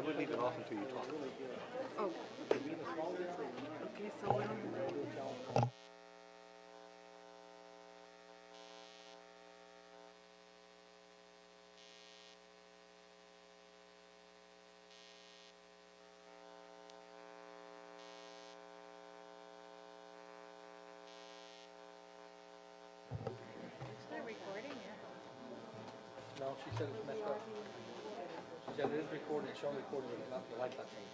would leave it off until you talk. Oh. Okay, so we don't. Recording it. No, she said it's messed up. She said it is recording, it's showing recording, but it's not, the light's not changing.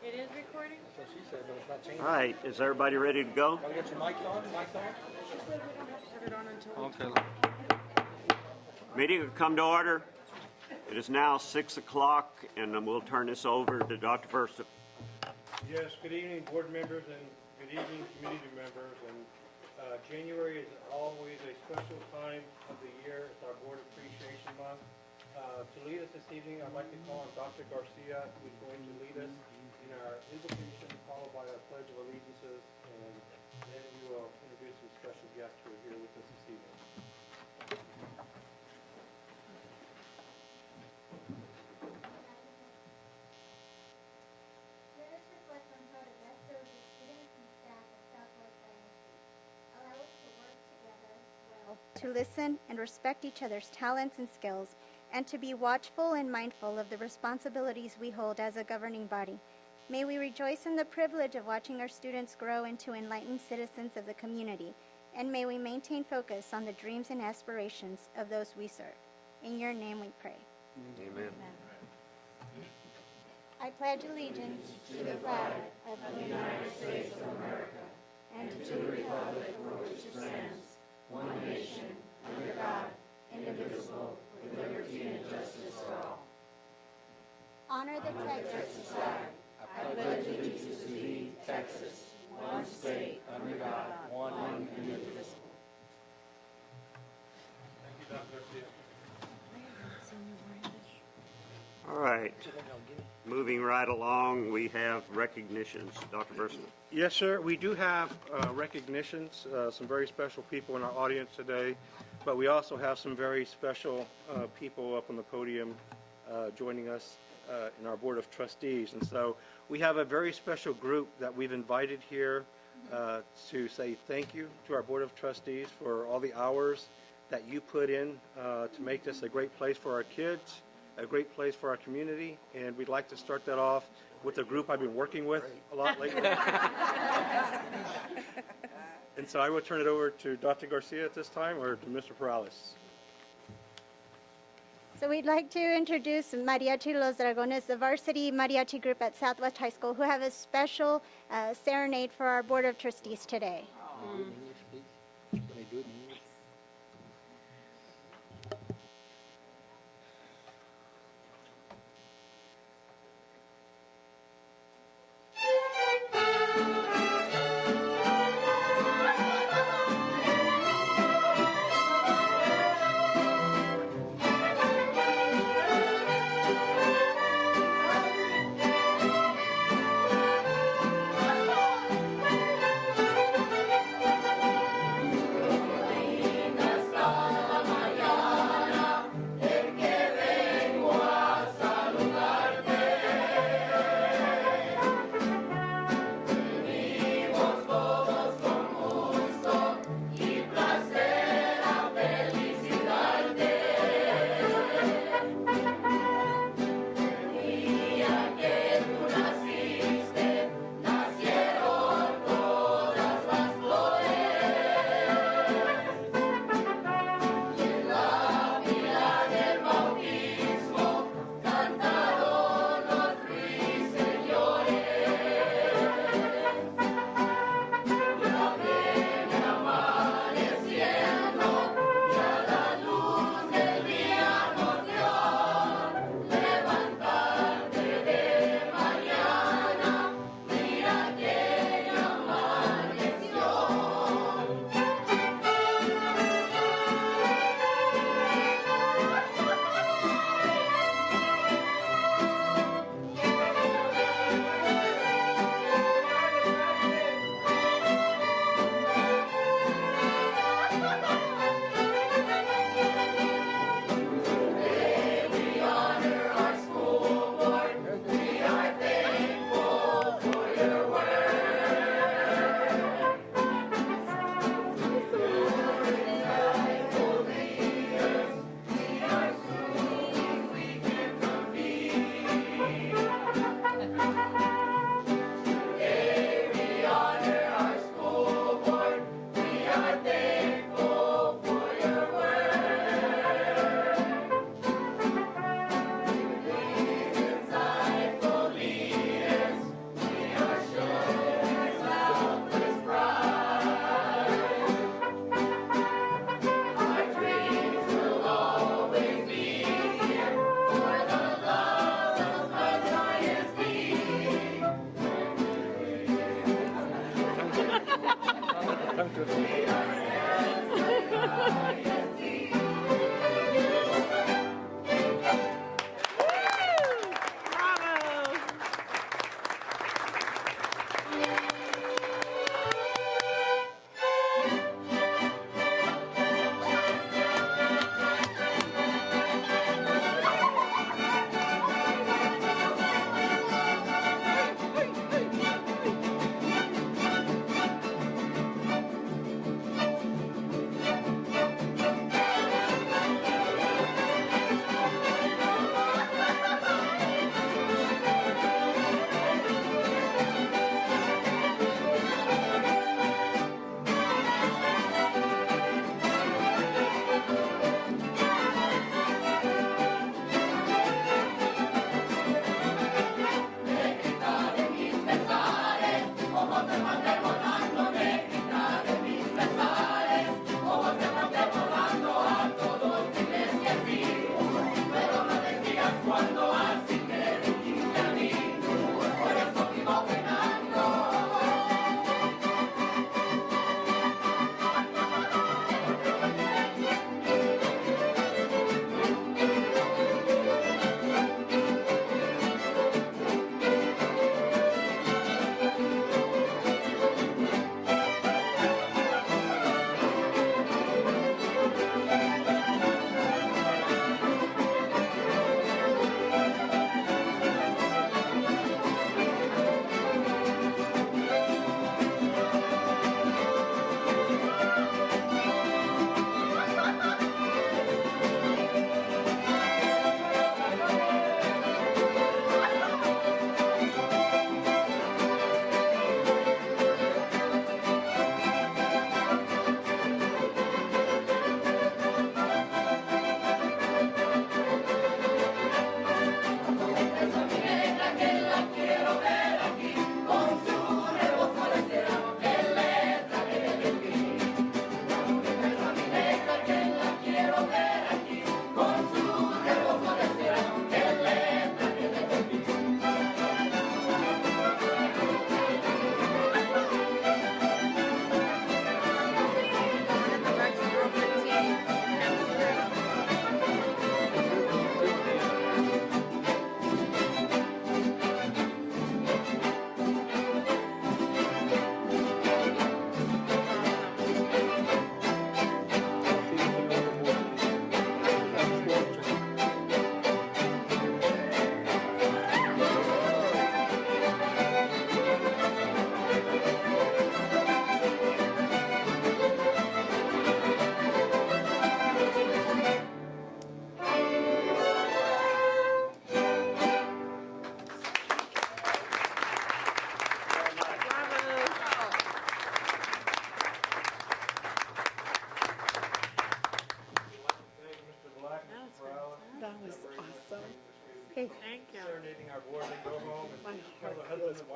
It is recording? That's what she said, but it's not changing. All right, is everybody ready to go? Gotta get your mics on, She said we don't have to have it on until we Okay. Meeting will come to order. It is now 6 o'clock, and we'll turn this over to Dr. Versa. Yes, good evening, board members, and good evening, community members. And January is always a special time of the year. It's our Board Appreciation Month. To lead us this evening, I'd like to call on Dr. Garcia, who's going to lead us in our invocation, followed by our Pledge of Allegiances, and then we will introduce some special guests who are here with us this evening. Let us reflect on how to best serve the students and staff of Southwest Dynasty. Allow us to work together well, to listen and respect each other's talents and skills, and to be watchful and mindful of the responsibilities we hold as a governing body. May we rejoice in the privilege of watching our students grow into enlightened citizens of the community, and may we maintain focus on the dreams and aspirations of those we serve. In your name we pray. Amen. I pledge allegiance to the flag of the United States of America and to the republic for which it stands, one nation, under God, indivisible, with liberty and justice for all. Honor the Texas flag. I pledge allegiance to thee, Texas, one state, under God, one indivisible. Thank you, Dr. Garcia. All right. Moving right along, we have recognitions. Dr. Versa. Yes, sir. We do have recognitions, some very special people in our audience today, but we also have some very special people up on the podium joining us in our Board of Trustees. And so we have a very special group that we've invited here to say thank you to our Board of Trustees for all the hours that you put in to make this a great place for our kids, a great place for our community, and we'd like to start that off with a group I've been working with a lot lately. And so I will turn it over to Dr. Garcia at this time, or to Mr. Perales. So we'd like to introduce Mariachi Los Dragones, the varsity mariachi group at Southwest High School, who have a special serenade for our Board of Trustees today.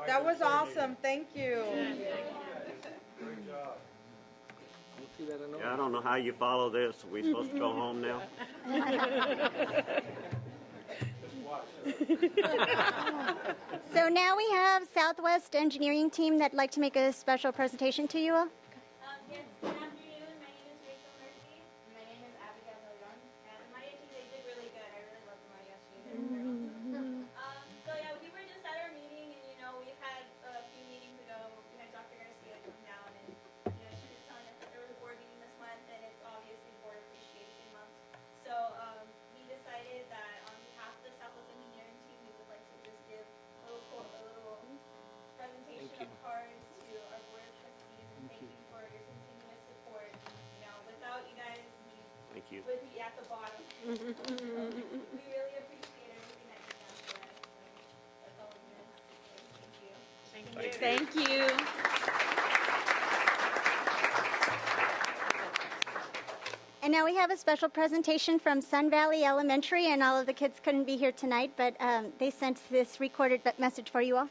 That was awesome. Thank you. We'll see that in Yeah, I don't know how you follow this. Are we supposed to go home now? So now we have Southwest Engineering Team that'd like to make a special presentation to you all. Yes, good afternoon. My name is Rachel Murphy. My name is Abigail Leon. And Maria team, they did really good. I really loved Maria. She did very awesome. So yeah, we were just at our meeting, and we had a few meetings ago. We had Dr. Garcia come down, and she was telling us that there was a board meeting this month, and it's obviously Board Appreciation Month. So we decided that on behalf of the Southwest Engineering team, we would like to just give a little presentation of cards to our board of trustees, and thank you for your continuous support. Without you guys, we Thank you. would be at the bottom. So, we really appreciate everything that you've done for us. That's all we miss. Thank you. Thank you. And now we have a special presentation from Sun Valley Elementary, and all of the kids couldn't be here tonight, but they sent this recorded message for you all. On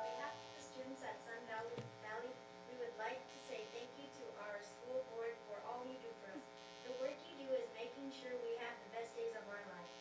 behalf of the students at Sun Valley, we would like to say thank you to our school board for all you do for us. The work you do is making sure we have the best days of our life.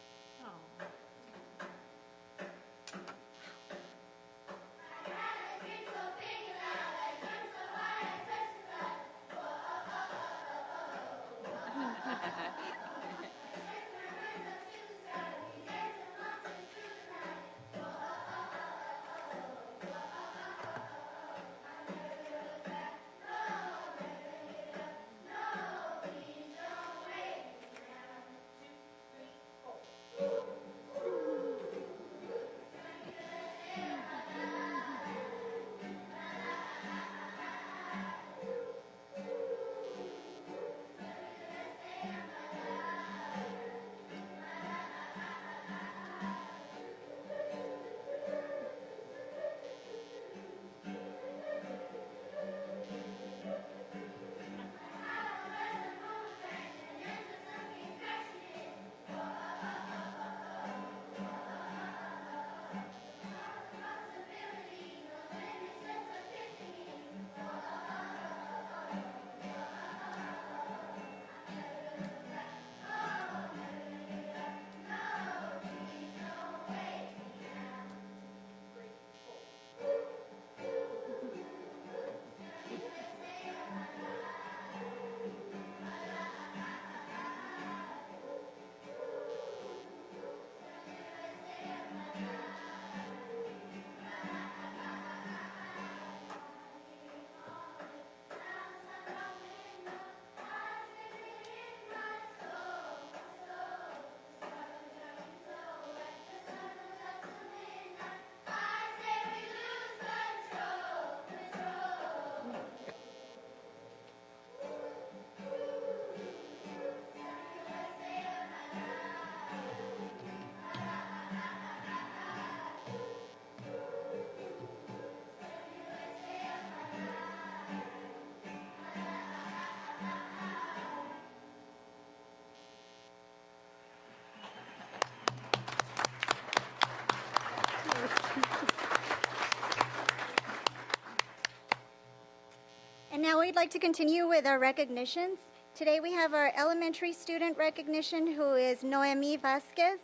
And now we'd like to continue with our recognitions. Today we have our elementary student recognition, who is Noemi Vasquez.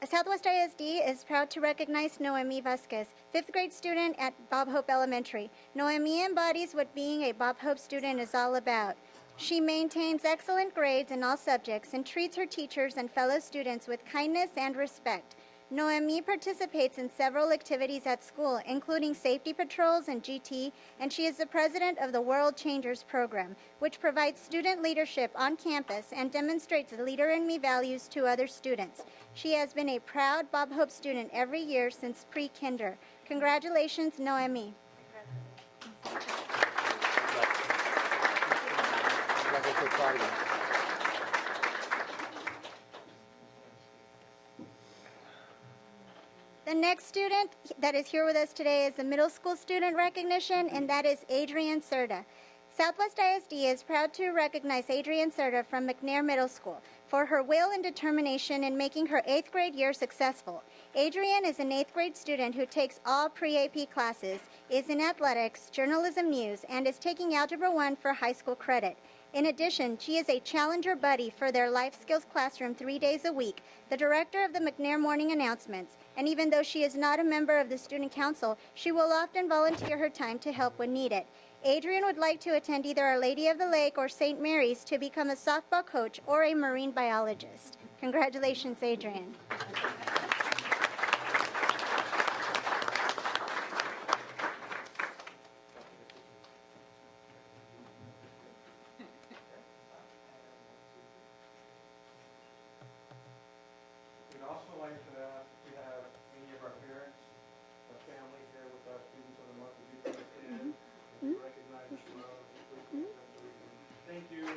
Southwest ISD is proud to recognize Noemi Vasquez, 5th grade student at Bob Hope Elementary. Noemi embodies what being a Bob Hope student is all about. She maintains excellent grades in all subjects and treats her teachers and fellow students with kindness and respect. Noemi participates in several activities at school, including safety patrols and GT, and she is the president of the World Changers program, which provides student leadership on campus and demonstrates the Leader in Me values to other students. She has been a proud Bob Hope student every year since pre-kinder. Congratulations, Noemi. The next student that is here with us today is the middle school student recognition, and that is Adrian Serta. Southwest ISD is proud to recognize Adrienne Serta from McNair Middle School for her will and determination in making her 8th grade year successful. Adrienne is an 8th grade student who takes all pre-AP classes, is in athletics, journalism news, and is taking Algebra 1 for high school credit. In addition, she is a Challenger Buddy for their Life Skills classroom 3 days a week, the director of the McNair Morning Announcements, and even though she is not a member of the Student Council, she will often volunteer her time to help when needed. Adrienne would like to attend either Our Lady of the Lake or St. Mary's to become a softball coach or a marine biologist. Congratulations, Adrienne. We'd also like to ask if we have any of our parents or family here with our students of the month of June. And recognize as well. Thank you.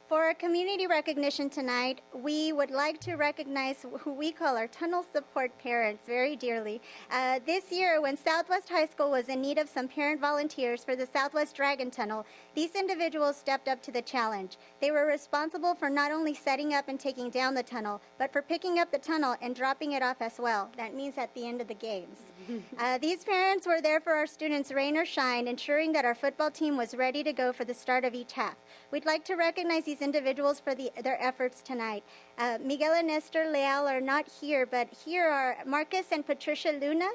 For our community recognition tonight, we would like to recognize who we call our tunnel support parents very dearly. This year, when Southwest High School was in need of some parent volunteers for the Southwest Dragon Tunnel, these individuals stepped up to the challenge. They were responsible for not only setting up and taking down the tunnel, but for picking up the tunnel and dropping it off as well. That means at the end of the games. These parents were there for our students' rain or shine, ensuring that our football team was ready to go for the start of each half. We'd like to recognize these individuals for their efforts tonight. Miguel and Esther Leal are not here, but here are Marcus and Patricia Luna. I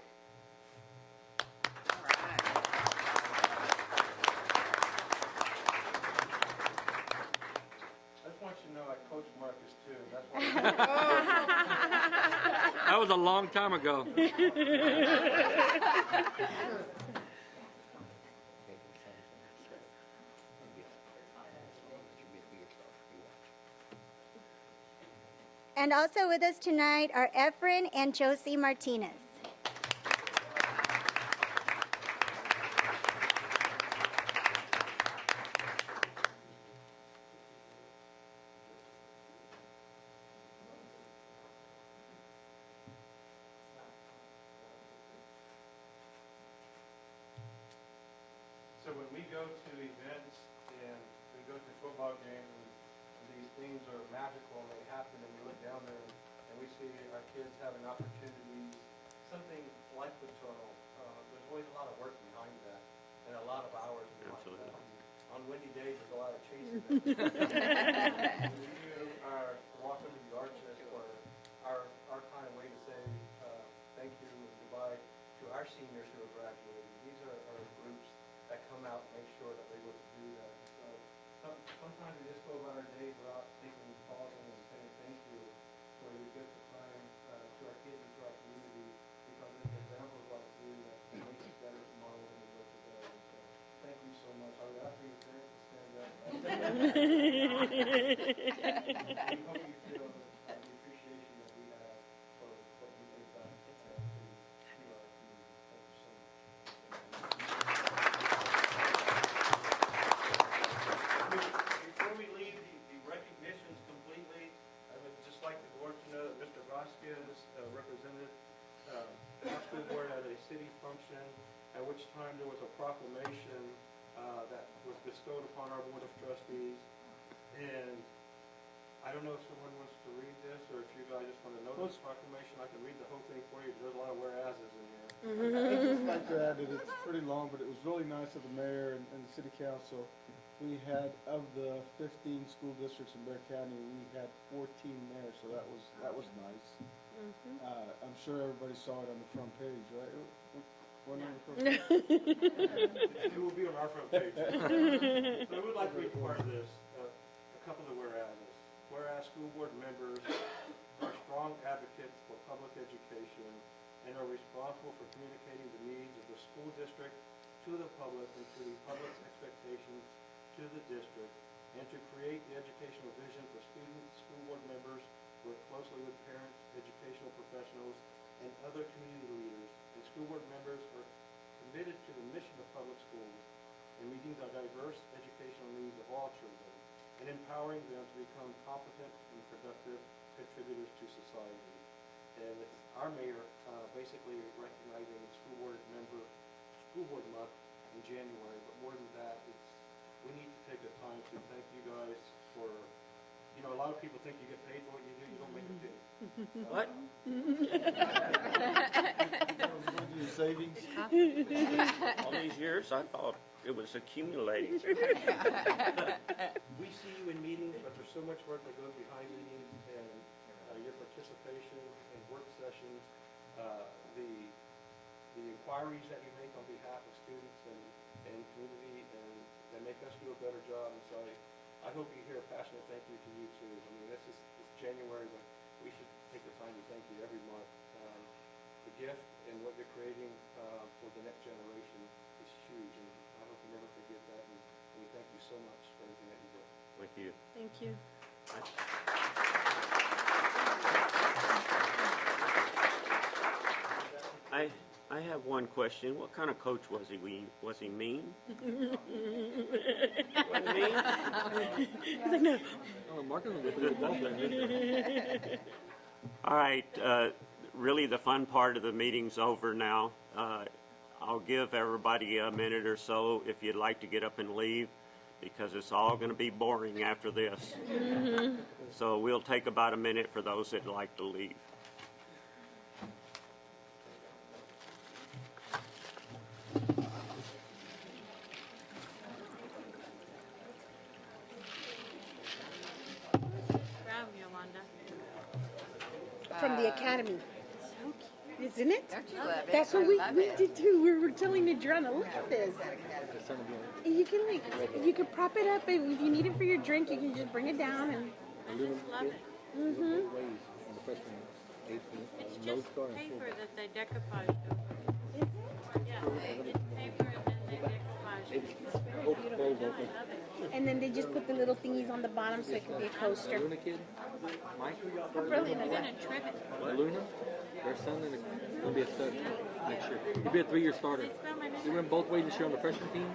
just want you to know I coach Marcus too. That's why. That was a long time ago. And also with us tonight are Efren and Josie Martinez. So when we go to events and we go to football games, and these things are magical and they happen, and we look down there and we see our kids having opportunities, something like the tunnel, there's always a lot of work behind that and a lot of hours behind that. On windy days, there's a lot of chasing. When you are walking to the arches, or our kind of way to say thank you and goodbye to our seniors who are graduating. These are groups that come out and make sure that they're able to do that. So sometimes we just go about our day without thinking, pausing, and saying thank you, where we get the time to our kids and to our community, because it's examples like you that make us better tomorrow than we were today. So thank you so much. I would ask for your parents to stand up. We hope you feel the appreciation that we have for what you give back to our community. Thank you so much. Before we leave the recognitions completely, I would just like the board to know that Mr. Vasquez represented our school board at a city function, at which time there was a proclamation that was bestowed upon our board of trustees. And I don't know if someone wants to read this, or if you guys just want to know this proclamation. I can read the whole thing for you. There's a lot of whereases in here. I'd just like to add that it's pretty long, but it was really nice of the mayor and the city council. We had, of the 15 school districts in Bexar County, we had 14 there, so that was nice. I'm sure everybody saw it on the front page, right? Wasn't it on the front page? It will be on our front page. So we would like to read part of this, a couple of whereases. Whereas school board members are strong advocates for public education and are responsible for communicating the needs of the school district to the public and to the public's expectations to the district, and to create the educational vision for students. School board members work closely with parents, educational professionals, and other community leaders. And school board members are committed to the mission of public schools in meeting the diverse educational needs of all children and empowering them to become competent and productive contributors to society. and it's our mayor basically recognizing school board month in January, but more than that, we need to take the time to thank you guys for, a lot of people think you get paid for what you do, you don't make a penny. What? Your savings? All these years, I thought it was accumulating. We see you in meetings, but there's so much work that goes behind meetings, and your participation in work sessions, the inquiries that you make on behalf of students and community, and that make us do a better job. And so I hope you hear a passionate thank you to you too. I mean, it's January, but we should take the time to thank you every month. The gift and what you're creating for the next generation is huge, and I hope you never forget that. And we thank you so much for everything that you do. With you. Thank you. I have one question. What kind of coach was he? Was he mean? Was he mean? All right. Really, the fun part of the meeting's over now. I'll give everybody a minute or so if you'd like to get up and leave, because it's all going to be boring after this. So we'll take about a minute for those that'd like to leave. From the academy. Isn't it? Don't you love it? That's what I we love it. did too. We were telling Adriana, look at this. You can you can prop it up, and if you need it for your drink, you can just bring it down and. It's just paper that they decoupage over. Yeah, it's paper and then they decoupage it. It's very beautiful. I love it. And then they just put the little thingies on the bottom so it could be a coaster. Luna kid, Mike, How brilliant is We're that? gonna trim it. Luna, their son will be a stud next year. He'll be a 3-year starter. He went both ways this year on the freshman team,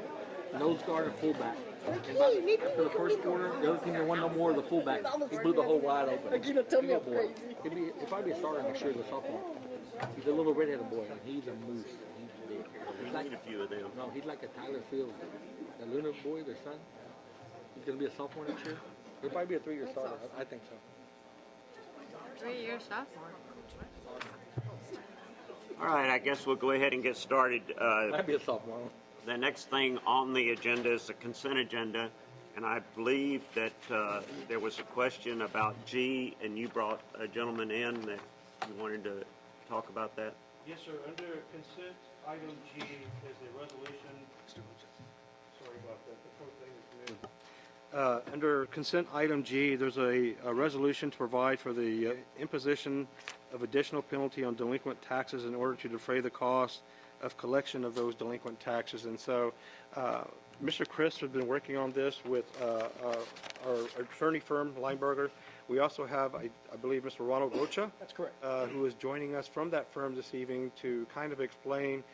nose guard and fullback. Okay, After the first quarter, the other team didn't want no more of the fullback. He blew the hole wide open. Like, you don't tell me I'm Big old boy. crazy. He'll probably be a starter next year as a sophomore. He's a little redheaded boy, and he's a moose. He's big. He's Need a few of them. No, he's like a Tyler Fields. The Luna boy, their son, he's going to be a sophomore next year. He'll probably be a 3-year starter. I think so. 3-year sophomore. All right, I guess we'll go ahead and get started. Might be a sophomore. The next thing on the agenda is the consent agenda, and I believe that there was a question about G, and you brought a gentleman in that you wanted to talk about that. Yes, sir. Under consent, item G is a resolution. Sorry about that. The whole thing is new. Under consent item G, there's a resolution to provide for the imposition of additional penalty on delinquent taxes in order to defray the cost of collection of those delinquent taxes. And so Mr. Chris has been working on this with our attorney firm, Lineberger. We also have, I believe, Mr. Ronald Rocha. That's correct. Who is joining us from that firm this evening to kind of explain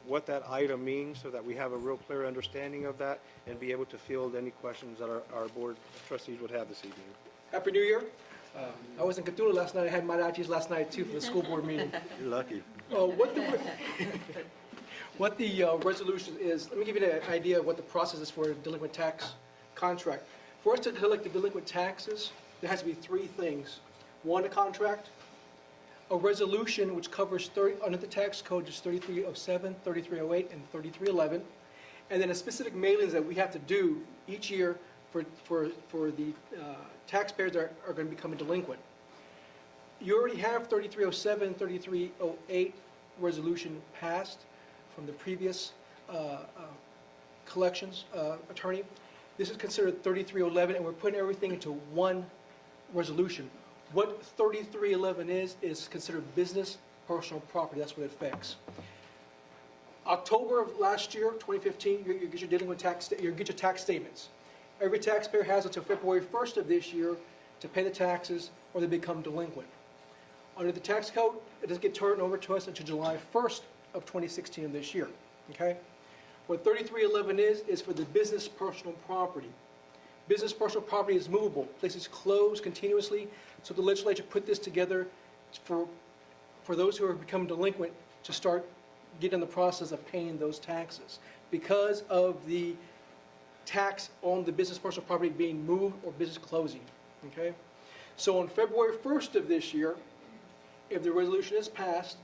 what that item means so that we have a real clear understanding of that and be able to field any questions that our board trustees would have this evening. Happy New Year. I was in Cthulhu last night. I had mariachis last night too for the school board meeting. You're lucky. What the resolution is, let me give you an idea of what the process is for a delinquent tax contract. For us to collect the delinquent taxes, there has to be 3 things. 1, a contract, a resolution which covers under the tax code, just 3307, 3308, and 3311, and then a specific mailings that we have to do each year for the taxpayers that are going to become a delinquent. You already have 3307, 3308 resolution passed from the previous collections attorney. This is considered 3311, and we're putting everything into one resolution. What 3311 is considered business personal property. That's what it affects. October of last year, 2015, you get your delinquent tax. You get your tax statements. Every taxpayer has until February 1st of this year to pay the taxes, or they become delinquent. Under the tax code, it doesn't get turned over to us until July 1st of 2016 of this year. Okay? What 3311 is for the business personal property. Business personal property is movable. Places close continuously. So the legislature put this together for for those who have become delinquent to start getting in the process of paying those taxes because of the tax on the business personal property being moved or business closing, okay? So on February 1st of this year, if the resolution is passed,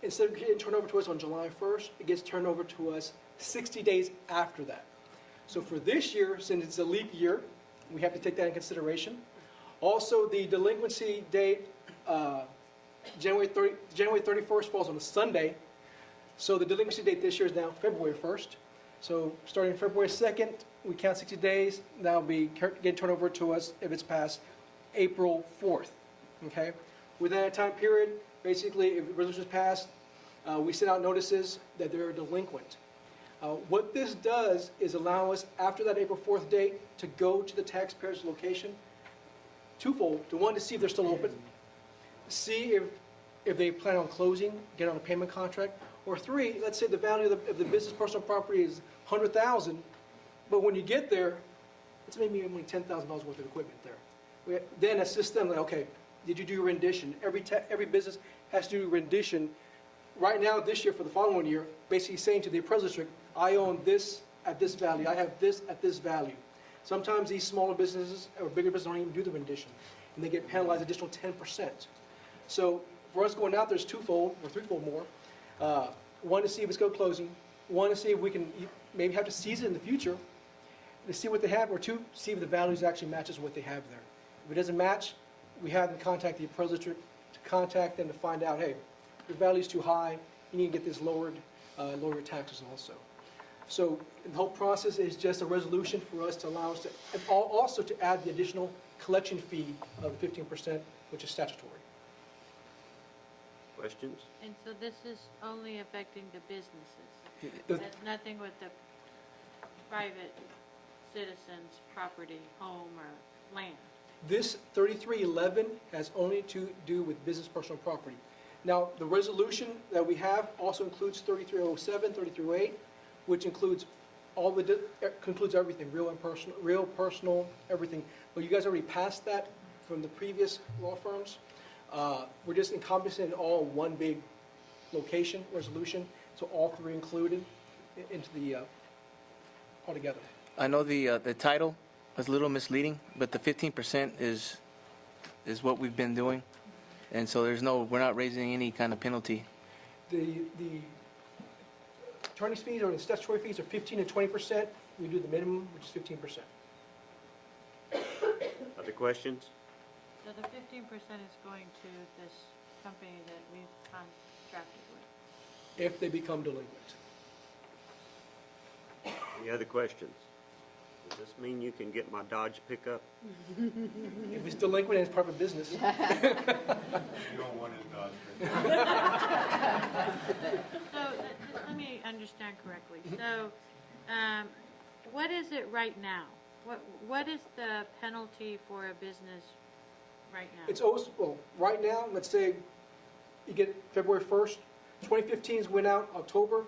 instead of getting turned over to us on July 1st, it gets turned over to us 60 days after that. So for this year, since it's a leap year, we have to take that in consideration. Also, the delinquency date, January 31st falls on a Sunday. So the delinquency date this year is now February 1st. So starting February 2nd, we count 60 days. That'll be getting turned over to us if it's past April 4th, okay? Within that time period, basically, if the resolution is passed, we send out notices that they're delinquent. What this does is allow us, after that April 4th date, to go to the taxpayer's location twofold. To one, to see if they're still open, see if they plan on closing, get on a payment contract, or three, let's say the value of the business personal property is $100,000, but when you get there, it's maybe only $10,000 worth of equipment there. We then assist them, like, okay, did you do your rendition? Every business has to do a rendition. Right now, this year, for the following year, basically saying to the appraisal district, I own this at this value, I have this at this value. Sometimes these smaller businesses or bigger businesses don't even do the rendition, and they get penalized additional 10%. So for us going out, there's twofold or threefold more. One, to see if it's go closing. One, to see if we can maybe have to seize it in the future to see what they have, or two, see if the values actually matches what they have there. If it doesn't match, we have them contact the appraisal district to contact them to find out, hey, your value's too high, you need to get this lowered, lower your taxes also. So the whole process is just a resolution for us to allow us to, and also to add the additional collection fee of 15%, which is statutory. Questions? And so this is only affecting the businesses? The- Has nothing with the private citizens' property, home, or land? This 3311 has only to do with business personal property. Now, the resolution that we have also includes 3307, 3308, which includes concludes everything, real and personal, real, personal, everything. But you guys already passed that from the previous law firms. We're just encompassing it all in one big location resolution, so all three included into the altogether. I know the title is a little misleading, but the 15% is what we've been doing, and so we're not raising any kind of penalty. The attorney's fees or the statutory fees are 15 and 20%. We do the minimum, which is 15%. Other questions? So the 15% is going to this company that we've contracted with? If they become delinquent. Any other questions? Does this mean you can get my Dodge pickup? If it's delinquent, it's part of business. You don't want his Dodge. So just let me understand correctly. So what is it right now? What is the penalty for a business right now? It's always, well, right now, let's say you get February 1st, 2015's went out October,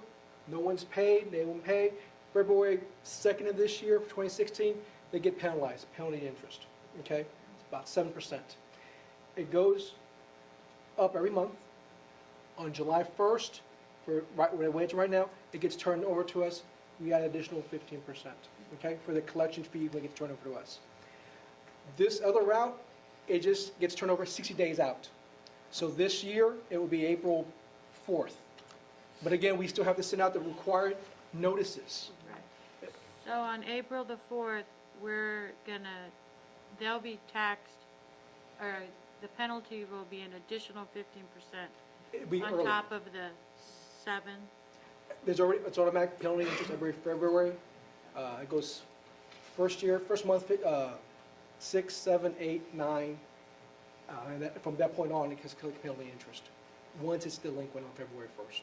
no one's paid, they won't pay. February 2nd of this year, for 2016, they get penalized, penalty interest, okay? It's about 7%. It goes up every month. On July 1st, for the way it's right now, it gets turned over to us. We add additional 15%, okay, for the collection fee when it gets turned over to us. This other route, it just gets turned over 60 days out. So this year, it will be April 4th. But again, we still have to send out the required notices. Right. So on April the 4th, they'll be taxed, or the penalty will be an additional 15% It'll be on early. top of the 7. It's automatic penalty interest every February. It goes first month, 6, 7, 8, 9, and from that point on, it has penalty interest. Once it's delinquent on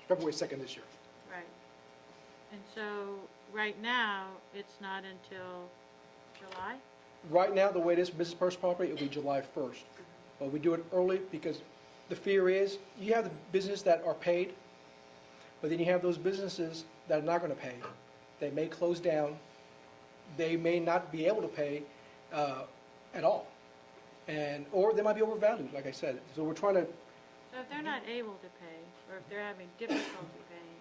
February 2nd this year. Right. And so right now, it's not until July? Right now, the way it is for business personal property, it'll be July 1st. But we do it early because the fear is you have the business that are paid, but then you have those businesses that are not going to pay. They may close down. They may not be able to pay at all. Or they might be overvalued, like I said. So we're trying to... So So if they're not able to pay, or if they're having difficulty paying,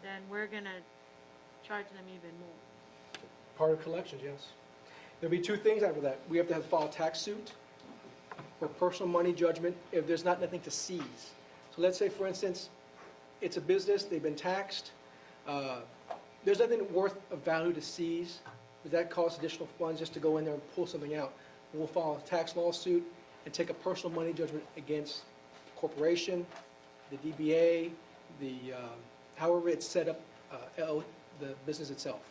then we're gonna charge them even more. Part of collections, yes. There'll be two things after that. We have to file a tax suit for personal money judgment if there's not nothing to seize. So let's say, for instance, it's a business, they've been taxed, there's nothing worth of value to seize, but that costs additional funds just to go in there and pull something out. We'll file a tax lawsuit and take a personal money judgment against the corporation, the DBA, however it's set up, the business itself.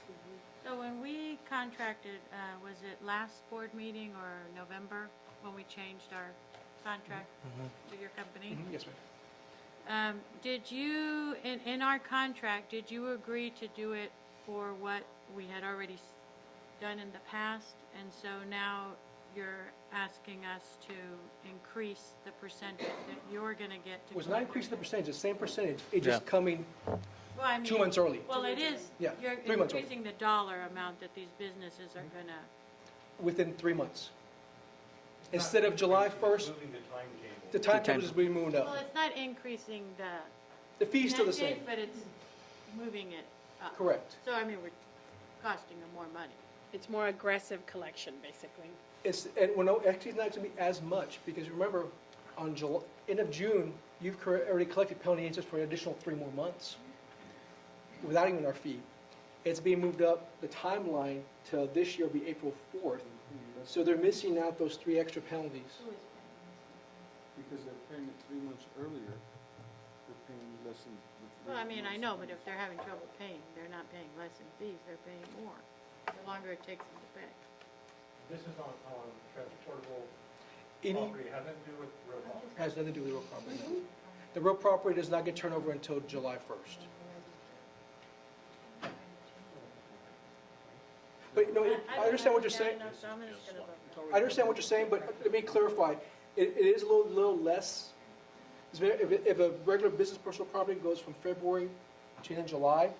So when we contracted, was it last board meeting or November, when we changed our contract to your company? Yes, ma'am. Did you, in our contract, did you agree to do it for what we had already done in the past? And so now you're asking us to increase the percentage that you're going to get to. It was not increasing the percentage, the same percentage, it's Yeah. just coming Well, I mean, 2 months early. Well, it is. Yeah, You're 3 months early. increasing the dollar amount that these businesses are going to. Within 3 months. Instead of July 1st, Moving the timetable. the timetable is being moved Well, up. it's not increasing The fee's still the percentage, same. but it's moving it up. Correct. So, I mean, we're costing them more money. It's more aggressive collection, basically. And well, no, actually, it's not going to be as much, because remember, on end of June, you've already collected penalty interest for an additional 3 more months, without even our fee. It's being moved up, the timeline till this year will be April 4th, so they're missing out those 3 extra penalties. Because they're paying it 3 months earlier, they're paying less than. Well, I mean, I know, but if they're having trouble paying, they're not paying less in fees, they're paying more, the longer it takes them to pay. This is on transportable Any, property, has nothing to do with real property. has nothing to do with real property. no. The real property does not get turned over until July 1st. But, you know, I understand what you're saying. I understand what you're saying, but let me clarify. It is a little less. If a regular business personal property goes from February to then July,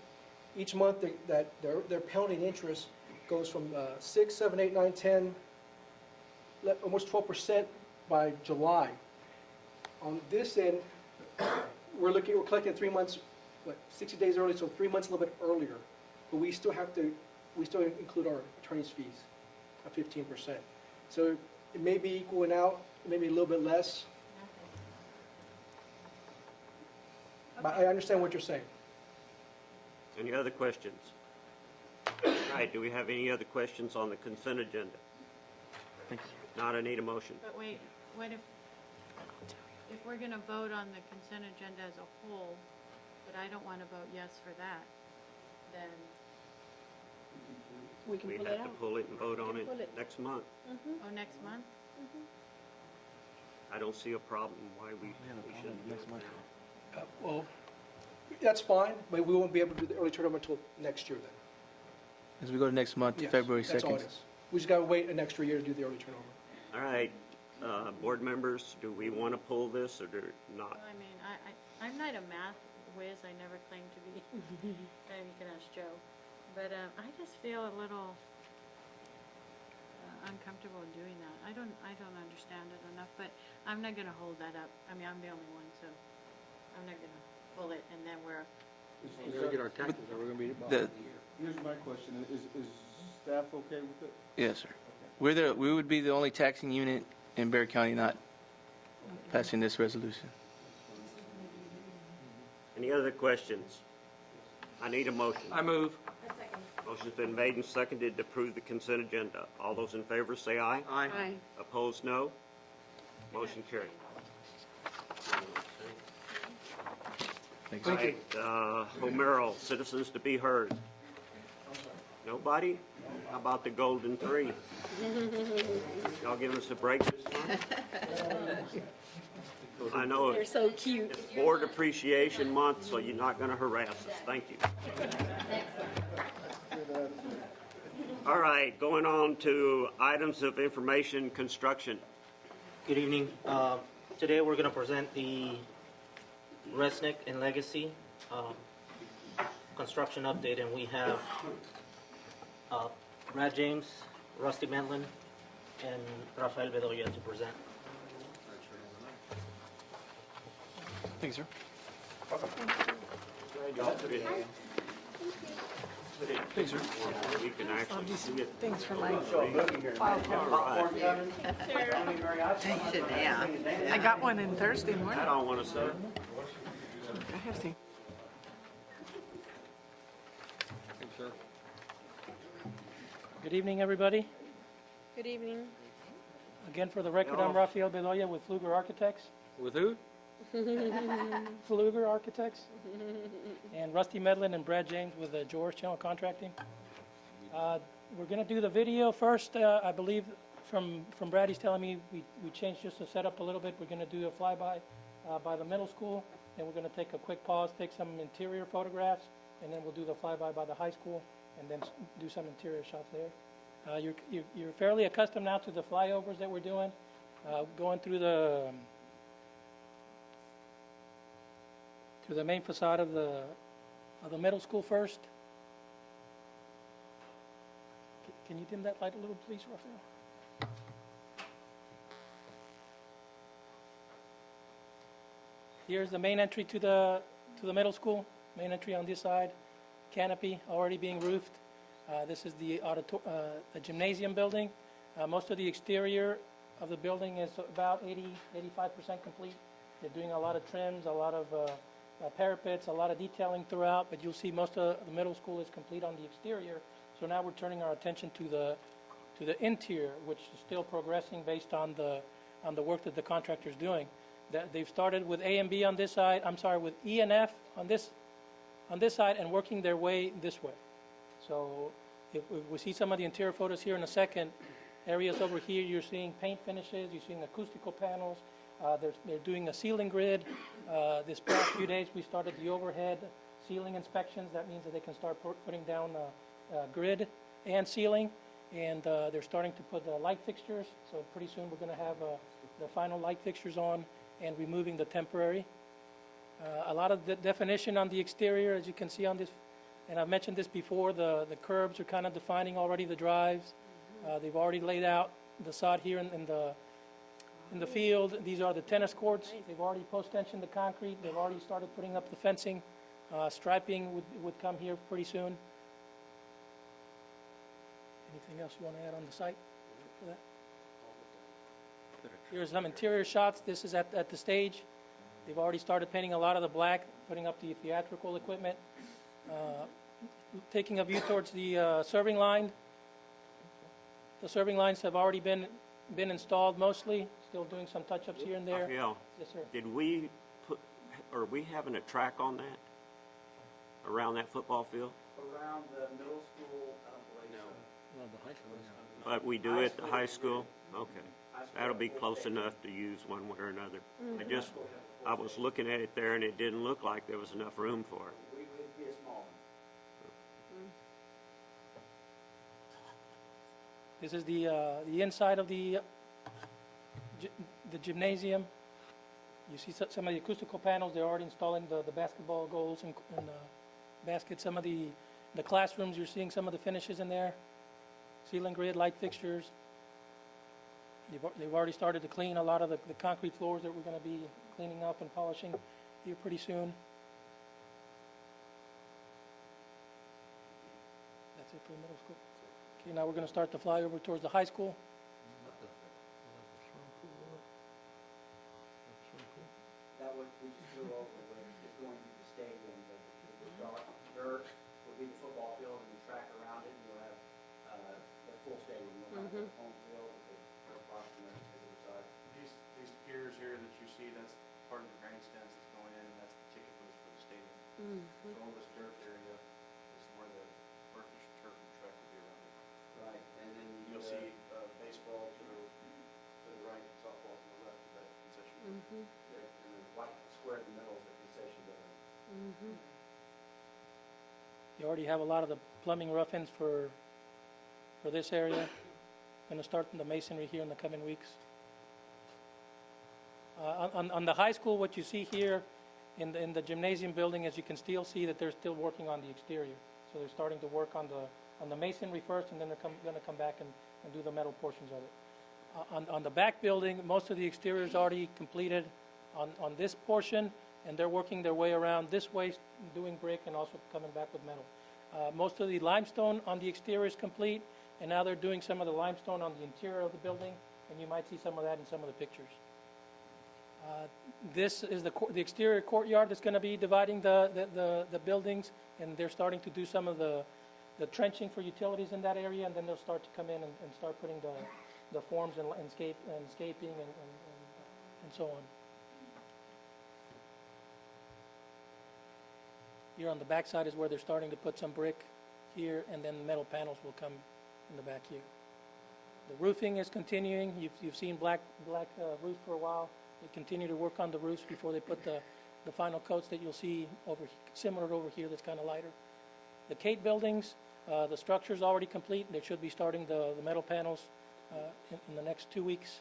each month that their penalty and interest goes from 6, 7, 8, 9, 10, almost 12% by July. On this end, we're collecting 3 months, 60 days early, so 3 months a little bit earlier. But we still include our attorney's fees of 15%. So it may be equaling out, maybe a little bit less. But I understand what you're saying. Any other questions? All right, do we have any other questions on the consent agenda? If not, I need a motion. But wait, what if we're going to vote on the consent agenda as a whole, but I don't want to vote yes for that, then, We can We pull it have to out. pull it and vote on it Pull it. next month. oh, next month? I don't see a problem why we shouldn't do next it month. now. Well, that's fine, but we won't be able to do the early turnover until next year then. As we go to next month, Yes, February that's all 2nd. it is. We just got to wait an extra year to do the early turnover. All right, board members, do we want to pull this or do not? Well, I mean, I'm not a math whiz, I never claimed to be, and you can ask Joe, but I just feel a little uncomfortable in doing that. I don't understand it enough, but I'm not going to hold that up. I mean, I'm the only one, so I'm not going to pull it, and then we're, We're going to get our taxes, or we're going to be. Here's my question, is staff okay with it? Yes, sir. We would be the only taxing unit in Bexar County not passing this resolution. Any other questions? I need a motion. I move. Motion's been made and seconded to approve the consent agenda. All those in favor say aye. Aye. Aye. Opposed, no. Motion carried. Thanks. All right, Homero, citizens to be heard. Nobody? How about the golden three? Y'all giving us a break this time? I know They're so cute. it's Board Appreciation Month, so you're not going to harass us. Thank you. All right, going on to items of information, construction. Good evening. Today we're going to present the Resnick and Legacy construction update, and we have Brad James, Rusty Mentland, and Rafael Bedoya to present. Thanks, sir. Thanks, sir. You can actually see it. Things for my file cabinet. Thanks, yeah. I got one in Thursday morning. I don't want to say. I have seen. Thanks, sir. Good evening, everybody. Good evening. Again, for the record, I'm Rafael Bedoya with Fluger Architects. With who? Fluger Architects. And Rusty Medlin and Brad James with George Channel Contracting. We're going to do the video first. I believe from Brad, he's telling me we changed just the setup a little bit. We're going to do a flyby by the middle school. Then we're going to take a quick pause, take some interior photographs, and then we'll do the flyby by the high school, and then do some interior shots there. You're fairly accustomed now to the flyovers that we're doing, going through the main facade of the middle school first. Can you dim that light a little, please, Rafael? Here's the main entry to the middle school. Main entry on this side. Canopy already being roofed. This is the gymnasium building. Most of the exterior of the building is about 80-85% complete. They're doing a lot of trims, a lot of parapets, a lot of detailing throughout, but you'll see most of the middle school is complete on the exterior. So now we're turning our attention to the interior, which is still progressing based on the work that the contractor's doing. They've started with A and B on this side. I'm sorry, with E and F on this side, and working their way this way. So if we see some of the interior photos here in a second, areas over here you're seeing paint finishes, you're seeing acoustical panels. They're doing a ceiling grid. This past few days we started the overhead ceiling inspections. That means that they can start putting down grid and ceiling, and they're starting to put the light fixtures. So pretty soon we're going to have the final light fixtures on and removing the temporary. A lot of the definition on the exterior, as you can see on this, and I've mentioned this before, the curbs are kind of defining already the drives. They've already laid out the sod here in the field. These are the tennis courts. They've already post-tensioned the concrete. They've already started putting up the fencing. Striping would come here pretty soon. Anything else you want to add on the site for that? Here's some interior shots. This is at the stage. They've already started painting a lot of the black, putting up the theatrical equipment. Taking a view towards the serving line. The serving lines have already been installed mostly. Still doing some touch-ups here and there. Rafael, yes, sir. Did we are we having a track on that? Around that football field? Around the middle school, I don't believe so. No, the high school. But we do at the high school? Okay. That'll be close enough to use one way or another. I was looking at it there and it didn't look like there was enough room for it. We would be a small one. This is the inside of the gymnasium. You see some of the acoustical panels. They're already installing the basketball goals and baskets. Some of the classrooms, you're seeing some of the finishes in there. Ceiling grid, light fixtures. They've already started to clean a lot of the concrete floors that we're going to be cleaning up and polishing here pretty soon. That's it for the middle school. Okay, now we're going to start the flyover towards the high school. That what we just flew over is going to the stadium. The dark dirt will be the football field and the track around it, and you'll have the full stadium. You'll have the home field with the approximate to the side. These piers here that you see, that's part of the grandstands that's going in, and that's the ticket booth for the stadium. So all this dirt area is where the turf and track will be around it. Right, and then You'll see baseball to the right, softball to the left of that concession. and the white square in the middle is the concession building. You already have a lot of the plumbing rough ends for this area. Going to start the masonry here in the coming weeks. On the high school, what you see here in the gymnasium building is you can still see that they're still working on the exterior. So they're starting to work on the masonry first, and then they're going to come back and do the metal portions of it. On the back building, most of the exterior is already completed on this portion, and they're working their way around this way, doing brick and also coming back with metal. Most of the limestone on the exterior is complete, and now they're doing some of the limestone on the interior of the building, and you might see some of that in some of the pictures. This is the exterior courtyard that's going to be dividing the buildings, and they're starting to do some of the trenching for utilities in that area, and then they'll start to come in and start putting the forms and landscaping and so on. Here on the back side is where they're starting to put some brick here, and then the metal panels will come in the back here. The roofing is continuing. You've seen black roof for a while. They continue to work on the roofs before they put the final coats that you'll see similar over here that's kind of lighter. The Kate buildings, the structure's already complete. They should be starting the metal panels in the next 2 weeks.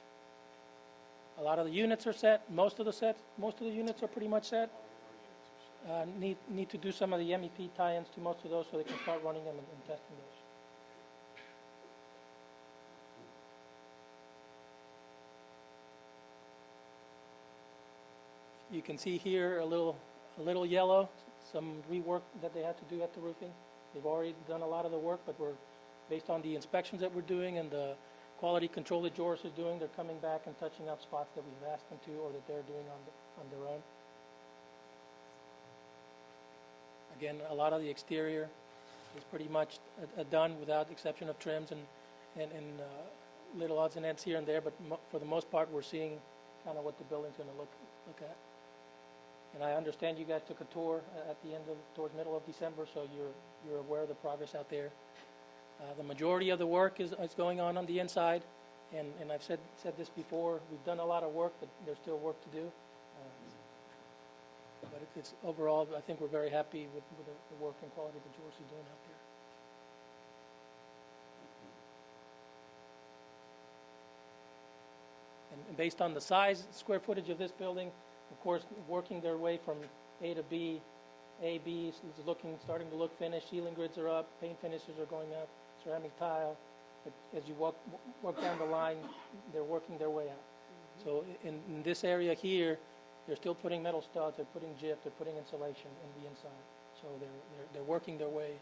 A lot of the units are set. Most of the units are pretty much set. Need to do some of the MEP tie-ins to most of those so they can start running them and testing those. You can see here a little yellow, some rework that they had to do at the roofing. They've already done a lot of the work, but based on the inspections that we're doing and the quality control that Joris is doing, they're coming back and touching up spots that we've asked them to or that they're doing on their own. Again, a lot of the exterior is pretty much done without exception of trims and little odds and ends here and there, but for the most part, we're seeing kind of what the building's going to look at. And I understand you guys took a tour at the end towards middle of December, so you're aware of the progress out there. The majority of the work is going on the inside, and I've said this before. We've done a lot of work, but there's still work to do. But it's overall, I think we're very happy with the work and quality that Joris is doing out there. And based on the size, square footage of this building, of course, working their way from A to B, B is starting to look finished. Ceiling grids are up, paint finishes are going up, ceramic tile. But as you walk down the line, they're working their way out. So in this area here, they're still putting metal studs, they're putting gyp, they're putting insulation in the inside. So they're working their way.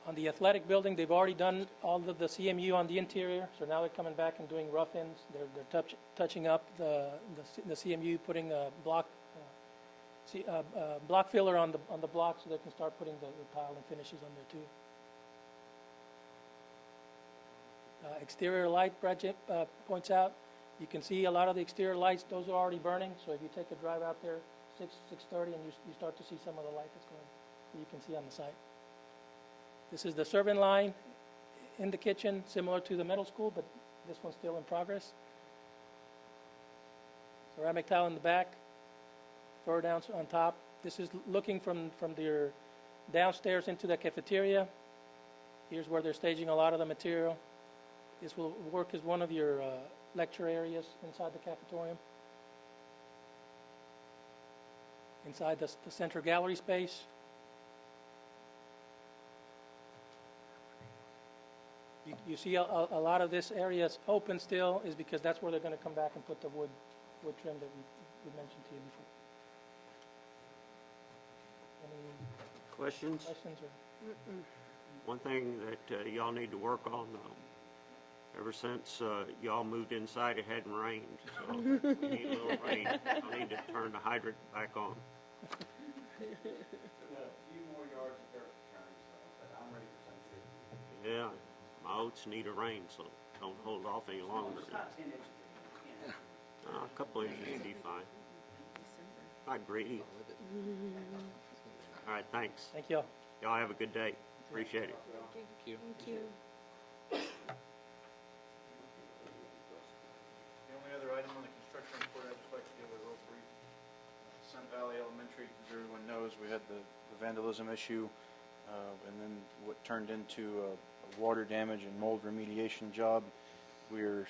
On the athletic building, they've already done all of the CMU on the interior, so now they're coming back and doing rough ends. They're touching up the CMU, putting a block filler on the block so they can start putting the tile and finishes on there too. Exterior light project points out, you can see a lot of the exterior lights, those are already burning, so if you take a drive out there 6:30 and you start to see some of the light that's going, you can see on the site. This is the serving line in the kitchen, similar to the middle school, but this one's still in progress. Ceramic tile in the back, fur down on top. This is looking from their downstairs into the cafeteria. Here's where they're staging a lot of the material. This will work as one of your lecture areas inside the cafetorium. Inside the center gallery space. You see a lot of this area is open still is because that's where they're going to come back and put the wood trim that we mentioned to you before. Any Questions? questions? Or? One thing that y'all need to work on, though, ever since y'all moved inside, it hadn't rained, so we need a little rain. I need to turn the hydrant back on. A few more yards of dirt turns, but I'm ready for some shit. Yeah, my oats need a rain, so don't hold off any longer. It's not 10 inches. A couple inches would be fine. I agree. All right, thanks. Thank you. Y'all have a good day. Appreciate it. Thank you. The only other item on the construction report, I'd just like to give a real brief. Sun Valley Elementary, as everyone knows, we had the vandalism issue, and then what turned into a water damage and mold remediation job. The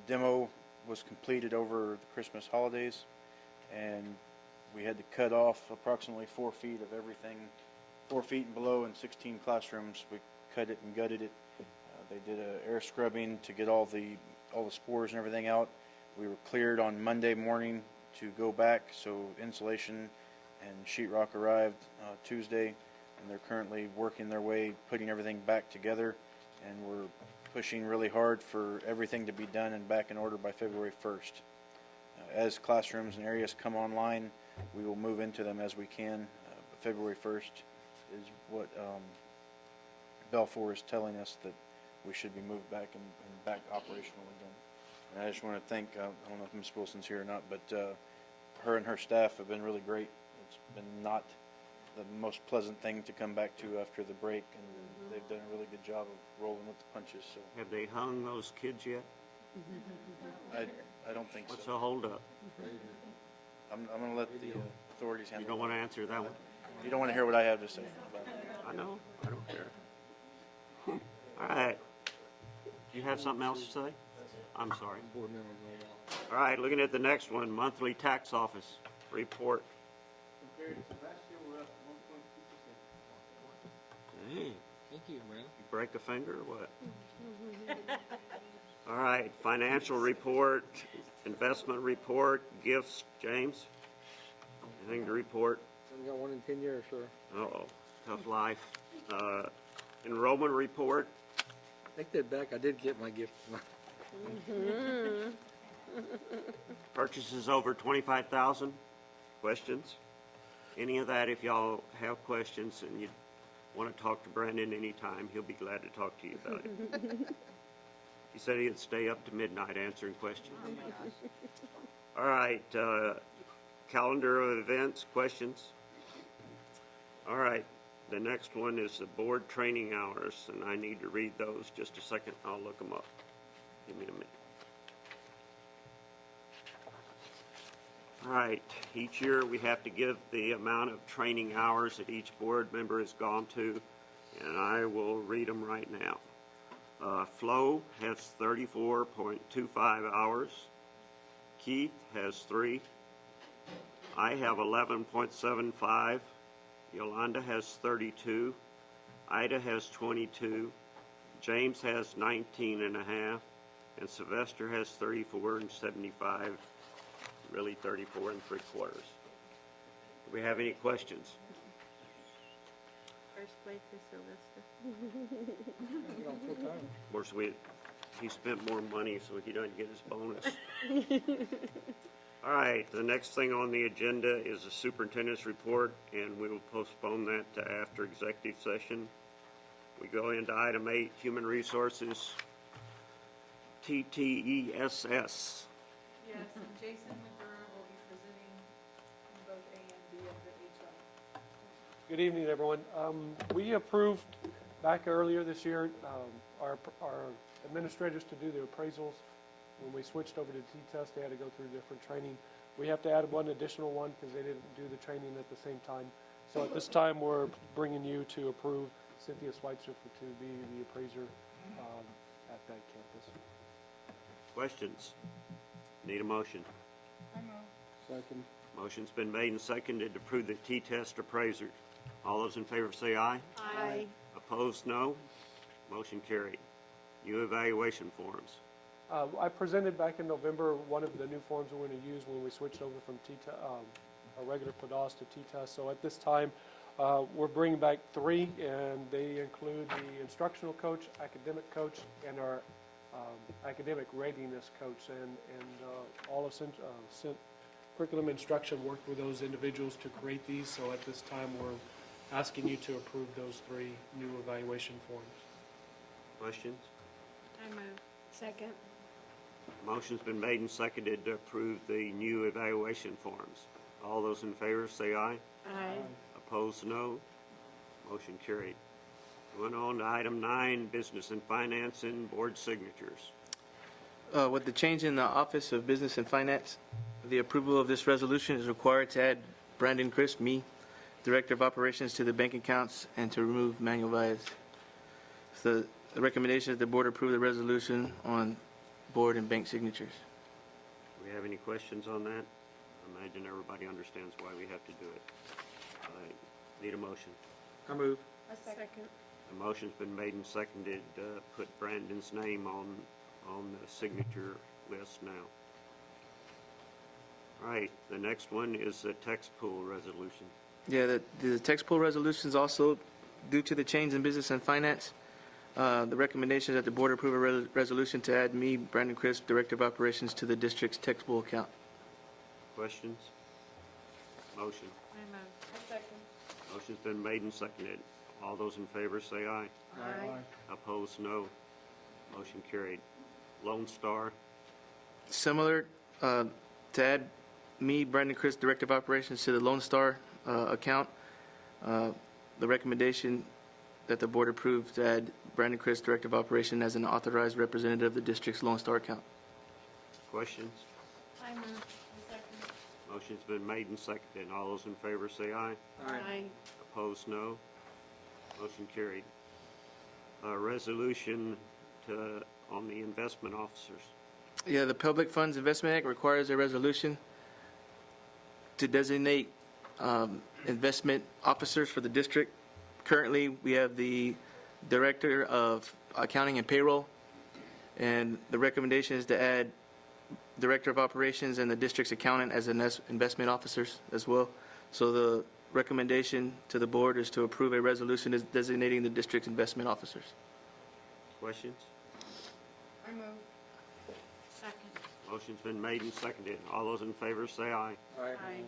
demo was completed over the Christmas holidays, and we had to cut off approximately 4 feet of everything, 4 feet and below in 16 classrooms. We cut it and gutted it. They did air scrubbing to get all the all the spores and everything out. We were cleared on Monday morning to go back, so insulation and sheetrock arrived Tuesday, and they're currently working their way, putting everything back together, and we're pushing really hard for everything to be done and back in order by February 1st. As classrooms and areas come online, we will move into them as we can. But February 1st is what Belfour is telling us that we should be moved back and back operational again. And I just want to thank, I don't know if Ms. Wilson's here or not, but her and her staff have been really great. It's been not the most pleasant thing to come back to after the break, and they've done a really good job of rolling with the punches. So Have they hung those kids yet? I don't think What's so. the holdup? I'm going to let the authorities handle it. You don't want to answer that one? You don't want to hear what I have to say about it. I know. I don't care. All right. You have something else to say? I'm sorry. All right, looking at the next one, monthly tax office report. Hey, Thank you, man. you break a finger or what? All right, financial report, investment report, gifts, James? Anything to report? I got one in 10 years, sir. Uh-oh, tough life. Enrollment report, Take that back. I did get my gift. purchases over 25,000. Questions? Any of that, if y'all have questions and you want to talk to Brandon anytime, he'll be glad to talk to you about it. He said he'd stay up to midnight answering questions. All right, calendar of events, questions? All right, the next one is the board training hours, and I need to read those. Just a second, I'll look them up. Give me a minute. All right, each year we have to give the amount of training hours that each board member has gone to, and I will read them right now. Flo has 34.25 hours. Keith has 3. I have 11.75. Yolanda has 32. Ida has 22. James has 19 and a half. And Sylvester has 34 and 75. Really 34 and 3/4. Do we have any questions? First place is Sylvester. Of course, he spent more money, so he doesn't get his bonus. All right, the next thing on the agenda is the superintendent's report, and we will postpone that to after executive session. We go into item 8, human resources, TTESS. Yes, and Jason McGurr will be presenting both A and B of the HR. Good evening, everyone. We approved back earlier this year our administrators to do the appraisals. When we switched over to T-Test, they had to go through different training. We have to add one additional one because they didn't do the training at the same time. So at this time, we're bringing you to approve Cynthia Schweitzer to be the appraiser at that campus. Questions? Need a motion? Second. Motion's been made and seconded to approve the T-Test appraiser. All those in favor say aye. Aye. Opposed, no. Motion carried. New evaluation forms. I presented back in November one of the new forms we're going to use when we switched over from a regular PDOS to T-Test. So at this time, we're bringing back 3, and they include the instructional coach, academic coach, and our academic readiness coach. And all of curriculum instruction worked with those individuals to create these. So at this time, we're asking you to approve those 3 new evaluation forms. Questions? I move. Second. Motion's been made and seconded to approve the new evaluation forms. All those in favor say aye. Aye. Opposed, no. Motion carried. Going on to item 9, business and finance and board signatures. With the change in the Office of Business and Finance, the approval of this resolution is required to add Brandon Crisp, me, Director of Operations, to the bank accounts and to remove Manuel Valles. So the recommendation is the board approve the resolution on board and bank signatures. Do we have any questions on that? I imagine everybody understands why we have to do it. I need a motion. I move. A second. A motion's been made and seconded to put Brandon's name on on the signature list now. All right, the next one is the text pool resolution. Yeah, the text pool resolutions also, due to the change in business and finance, the recommendation is that the board approve a resolution to add me, Brandon Crisp, Director of Operations, to the district's text pool account. Questions? Motion. I move. Motion's been made and seconded. All those in favor say aye. Aye. Opposed, no. Motion carried. Lone Star, Similar, to add me, Brandon Crisp, Director of Operations, to the Lone Star account, the recommendation that the board approve to add Brandon Crisp, Director of Operations, as an authorized representative of the district's Lone Star account. questions? I move. Motion's been made and seconded. All those in favor say aye. Aye. Opposed, no. Motion carried. Resolution on the investment officers. Yeah, the Public Funds Investment Act requires a resolution to designate investment officers for the district. Currently, we have the Director of Accounting and Payroll, and the recommendation is to add Director of Operations and the district's accountant as investment officers as well. So the recommendation to the board is to approve a resolution designating the district's investment officers. Questions? I move. Second. Motion's been made and seconded. All those in favor say aye. Aye.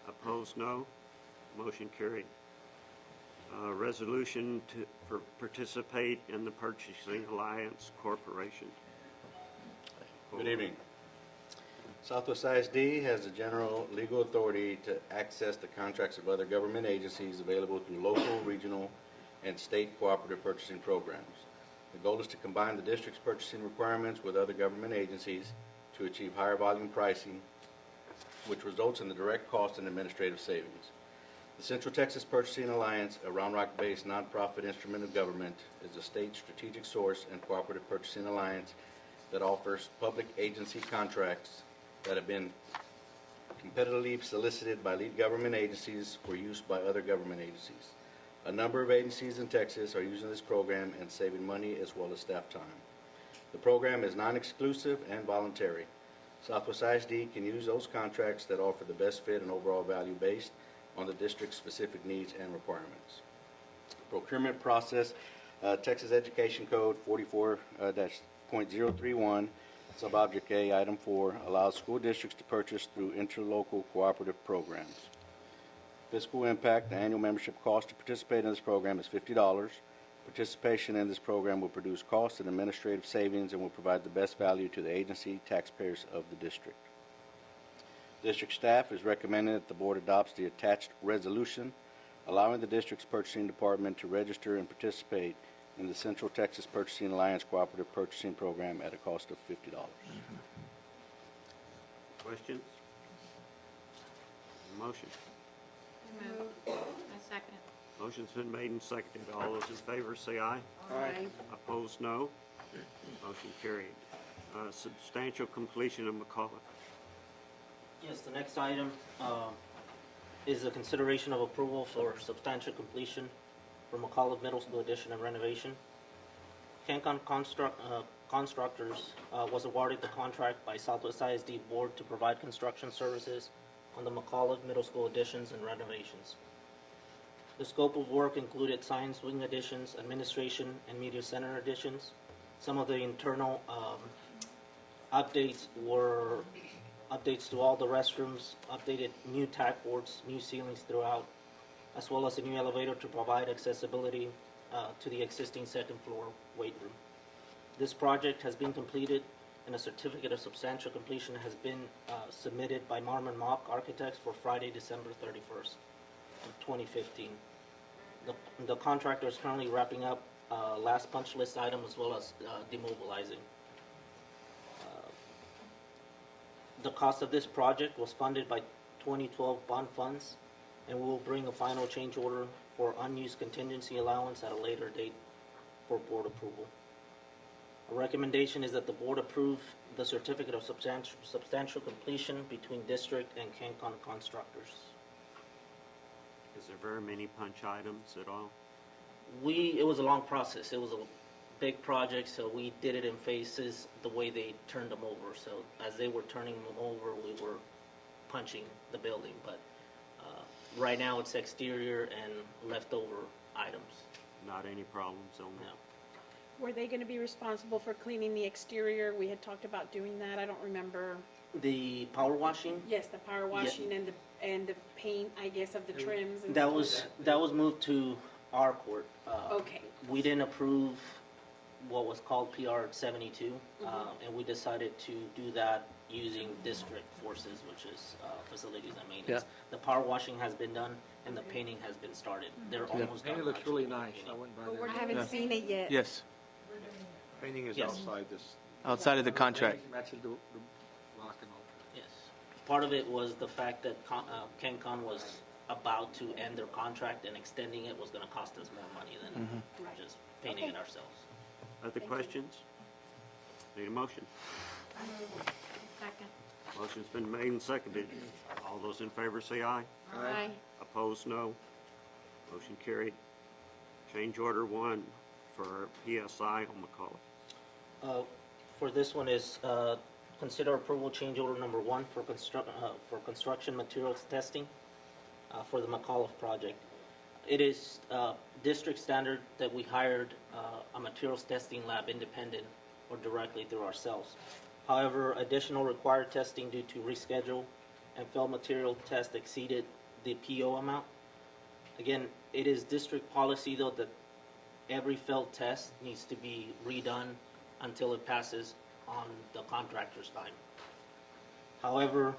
Opposed, no. Motion carried. Resolution for participate in the Purchasing Alliance Corporation. Good evening. Southwest ISD has the general legal authority to access the contracts of other government agencies available through local, regional, and state cooperative purchasing programs. The goal is to combine the district's purchasing requirements with other government agencies to achieve higher volume pricing, which results in the direct cost and administrative savings. The Central Texas Purchasing Alliance, a Round Rock-based nonprofit instrument of government, is a state strategic source and cooperative purchasing alliance that offers public agency contracts that have been competitively solicited by lead government agencies for use by other government agencies. A number of agencies in Texas are using this program and saving money as well as staff time. The program is non-exclusive and voluntary. Southwest ISD can use those contracts that offer the best fit and overall value based on the district's specific needs and requirements. Procurement process, Texas Education Code 44-.031, Subobject A, Item 4, allows school districts to purchase through interlocal cooperative programs. Fiscal impact, the annual membership cost to participate in this program is $50. Participation in this program will produce cost and administrative savings and will provide the best value to the agency, taxpayers of the district. District staff is recommending that the board adopts the attached resolution allowing the district's purchasing department to register and participate in the Central Texas Purchasing Alliance Cooperative Purchasing Program at a cost of $50. Questions? Motion. I move. I second. Motion's been made and seconded. All those in favor say aye. Aye. Opposed, no. Motion carried. Substantial completion of McAuliffe. Yes, the next item is a consideration of approval for substantial completion for McAuliffe Middle School addition and renovation. CanCon Constructors was awarded the contract by Southwest ISD Board to provide construction services on the McAuliffe Middle School additions and renovations. The scope of work included science wing additions, administration, and media center additions. Some of the internal updates were updates to all the restrooms, updated new tack boards, new ceilings throughout, as well as a new elevator to provide accessibility to the existing second floor weight room. This project has been completed and a certificate of substantial completion has been submitted by Marmon Mock Architects for Friday, December 31st of 2015. The contractor is currently wrapping up last punch list item as well as demobilizing. The cost of this project was funded by 2012 bond funds, and we will bring a final change order for unused contingency allowance at a later date for board approval. A recommendation is that the board approve the certificate of substantial completion between district and CanCon Constructors. Is there very many punch items at all? It was a long process. It was a big project, so we did it in phases the way they turned them over. So as they were turning them over, we were punching the building. But right now it's exterior and leftover items. Not any problems on that. Were they going to be responsible for cleaning the exterior? We had talked about doing that. I don't remember. The power washing, Yes, the power washing and the paint, I guess, of the trims. And that stuff. was moved to our court. Okay. We didn't approve what was called PR 72, and we decided to do that using district forces, which is facilities and maintenance. Yeah. The power washing has been done, and the painting has been started. They're almost done. Painting looks really nice. I went by there. I haven't seen it yet. Yes, Painting is Yes. outside this. outside of the contract. Matches the rock and all. Yes. Part of it was the fact that CanCon was about to end their contract, and extending it was going to cost us more money than just painting it ourselves. Other questions? Need a motion? Second. Motion's been made and seconded. All those in favor say aye. Aye. Opposed, no. Motion carried. Change order 1 for PSI on McAuliffe. For this one is consider approval change order number 1 for construction materials testing for the McAuliffe project. It is district standard that we hired a materials testing lab independent or directly through ourselves. However, additional required testing due to reschedule and failed material test exceeded the PO amount. Again, it is district policy though that every failed test needs to be redone until it passes on the contractor's time. However,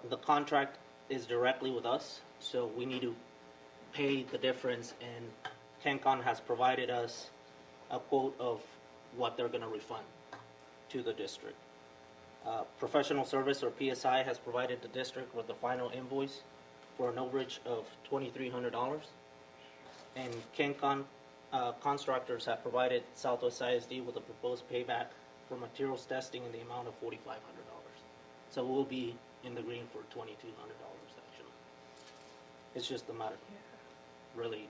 the contract is directly with us, so we need to pay the difference, and CanCon has provided us a quote of what they're going to refund to the district. Professional Service, or PSI, has provided the district with the final invoice for an overage of $2,300, and CanCon constructors have provided Southwest ISD with a proposed payback for materials testing in the amount of $4,500. So we'll be in the green for $2,200 actually. It's just a matter, really,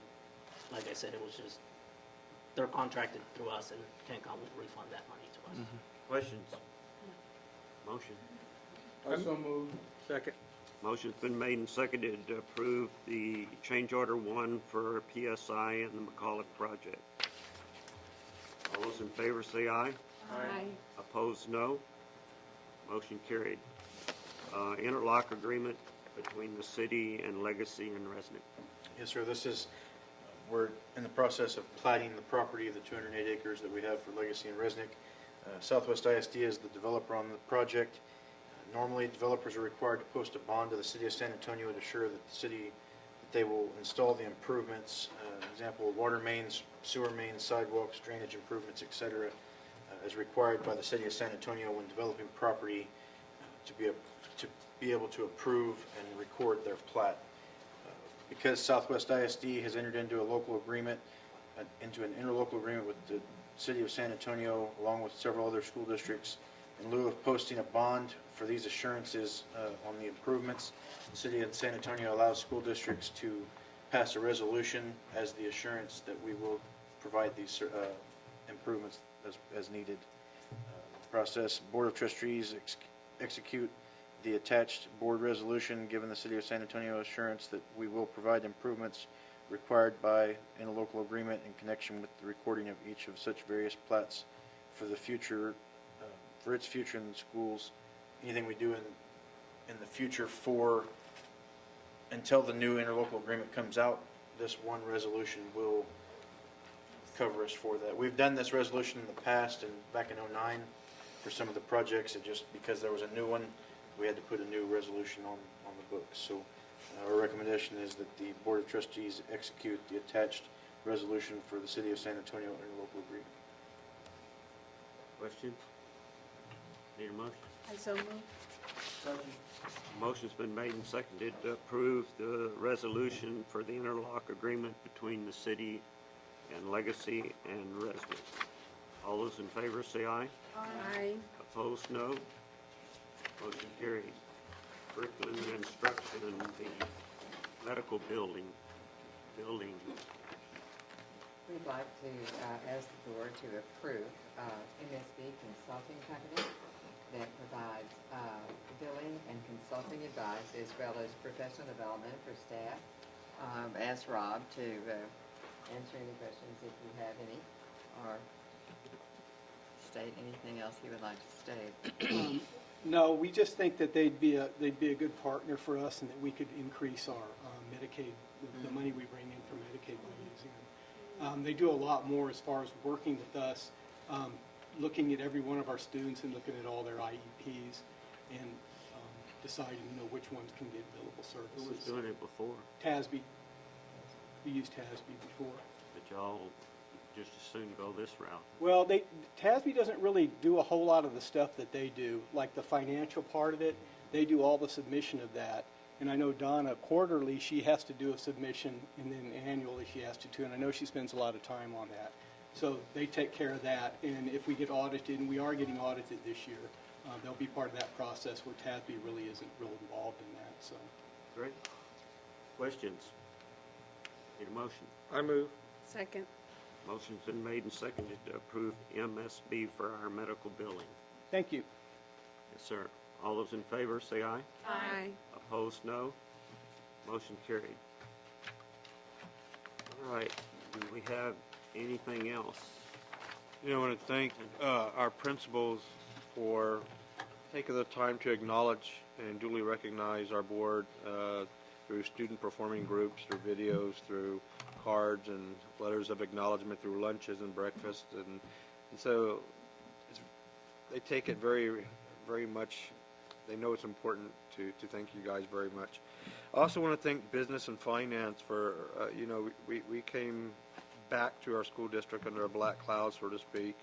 like I said, it was just, they're contracted through us and CanCon will refund that money to us. Questions? Motion. Also moved. Second. Motion's been made and seconded to approve the change order 1 for PSI and the McAuliffe project. All those in favor say aye. Aye. Opposed, no. Motion carried. Interlock agreement between the city and Legacy and Resnick. Yes, sir. This is, we're in the process of plating the property, the 208 acres that we have for Legacy and Resnick. Southwest ISD is the developer on the project. Normally, developers are required to post a bond to the city of San Antonio to assure that that they will install the improvements, example, water mains, sewer mains, sidewalks, drainage improvements, etc., as required by the city of San Antonio when developing property to be able to approve and record their plat. Because Southwest ISD has entered into a local agreement, into an interlocal agreement with the city of San Antonio, along with several other school districts, in lieu of posting a bond for these assurances on the improvements, the city of San Antonio allows school districts to pass a resolution as the assurance that we will provide these improvements as needed. Process, Board of Trustees execute the attached board resolution giving the city of San Antonio assurance that we will provide improvements required by interlocal agreement in connection with the recording of each of such various plats for the future, for its future in the schools. Anything we do in the future until the new interlocal agreement comes out, this one resolution will cover us for that. We've done this resolution in the past and back in 2009 for some of the projects. It just, because there was a new one, we had to put a new resolution on the books. So our recommendation is that the Board of Trustees execute the attached resolution for the City of San Antonio interlocal agreement. Questions? Need a motion? I so moved. Motion's been made and seconded to approve the resolution for the interlock agreement between the city and Legacy and Resnick. All those in favor say aye. Aye. Opposed, no. Motion carried. Curriculum and instruction in the medical building. We'd like to ask the board to approve MSB Consulting Company that provides billing and consulting advice as well as professional development for staff. Ask Rob to answer any questions if you have any, or state anything else he would like to state. No, we just think that they'd be a good partner for us, and that we could increase our Medicaid, the money we bring in from Medicaid by using them. They do a lot more as far as working with us, looking at every one of our students and looking at all their IEPs and deciding, which ones can get billable services. Who was doing it before? TASB. We used TASB before. But y'all just as soon go this route. Well, TASB doesn't really do a whole lot of the stuff that they do, like the financial part of it. They do all the submission of that. And I know Donna, quarterly, she has to do a submission, and then annually she has to too. And I know she spends a lot of time on that. So they take care of that. And if we get audited, and we are getting audited this year, they'll be part of that process where TASB really isn't real involved in that. So. Great. Questions? Need a motion? I move. Second. Motion's been made and seconded to approve MSB for our medical billing. Thank you. Yes, sir. All those in favor say aye. Aye. Opposed, no. Motion carried. All right. Do we have anything else? I want to thank our principals for taking the time to acknowledge and duly recognize our board through student performing groups, through videos, through cards and letters of acknowledgement, through lunches and breakfast, and so they take it very, very much. They know it's important to thank you guys very much. I also want to thank business and finance for we came back to our school district under a black cloud, so to speak,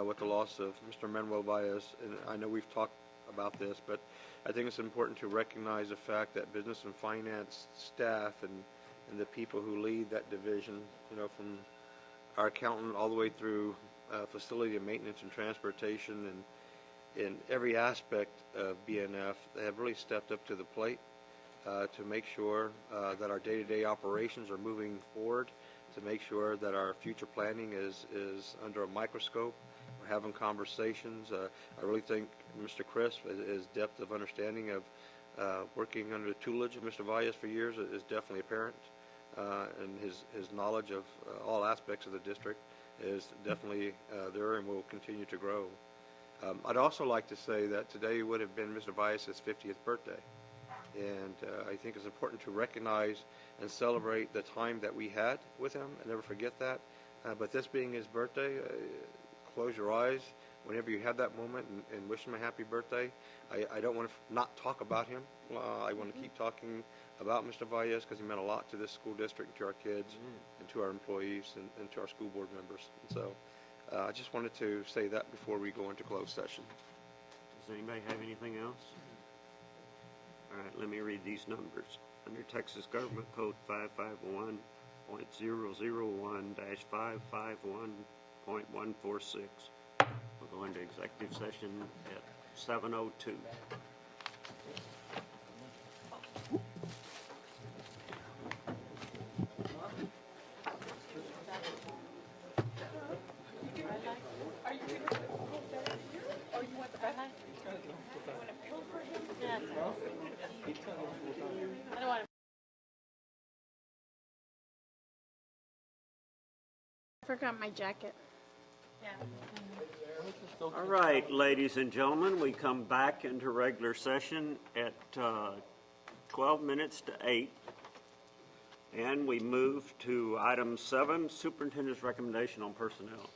with the loss of Mr. Manuel Valles, and I know we've talked about this, but I think it's important to recognize the fact that business and finance staff and the people who lead that division, from our accountant all the way through facility and maintenance and transportation and in every aspect of BNF, they have really stepped up to the plate to make sure that our day-to-day operations are moving forward, to make sure that our future planning is under a microscope. We're having conversations. I really think Mr. Crisp, his depth of understanding of working under the tutelage of Mr. Valles for years is definitely apparent, and his knowledge of all aspects of the district is definitely there and will continue to grow. I'd also like to say that today would have been Mr. Valles' 50th birthday, and I think it's important to recognize and celebrate the time that we had with him and never forget that. But this being his birthday, close your eyes whenever you have that moment and wish him a happy birthday. I don't want to not talk about him. I want to keep talking about Mr. Valles because he meant a lot to this school district, to our kids, and to our employees, and to our school board members. And so I just wanted to say that before we go into closed session. Does anybody have anything else? All right, let me read these numbers. Under Texas Government Code 551.001-551.146, we'll go into executive session at 7:02. I forgot my jacket. All right, ladies and gentlemen, we come back into regular session at 12 minutes to 8, and we move to item 7, Superintendent's recommendation on personnel.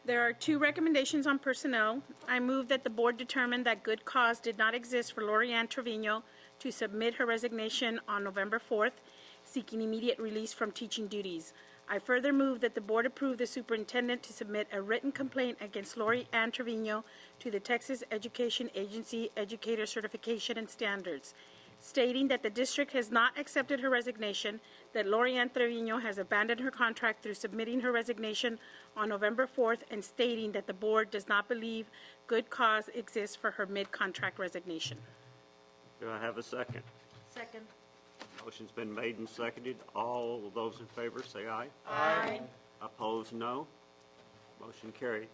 There are 2 recommendations on personnel. I move that the board determine that good cause did not exist for Lori Ann Trevino to submit her resignation on November 4th, seeking immediate release from teaching duties. I further move that the board approve the superintendent to submit a written complaint against Lori Ann Trevino to the Texas Education Agency Educator Certification and Standards, stating that the district has not accepted her resignation, that Lori Ann Trevino has abandoned her contract through submitting her resignation on November 4th, and stating that the board does not believe good cause exists for her mid-contract resignation. Do I have a second? Second. Motion's been made and seconded. All of those in favor say aye. Aye. Opposed, no. Motion carried.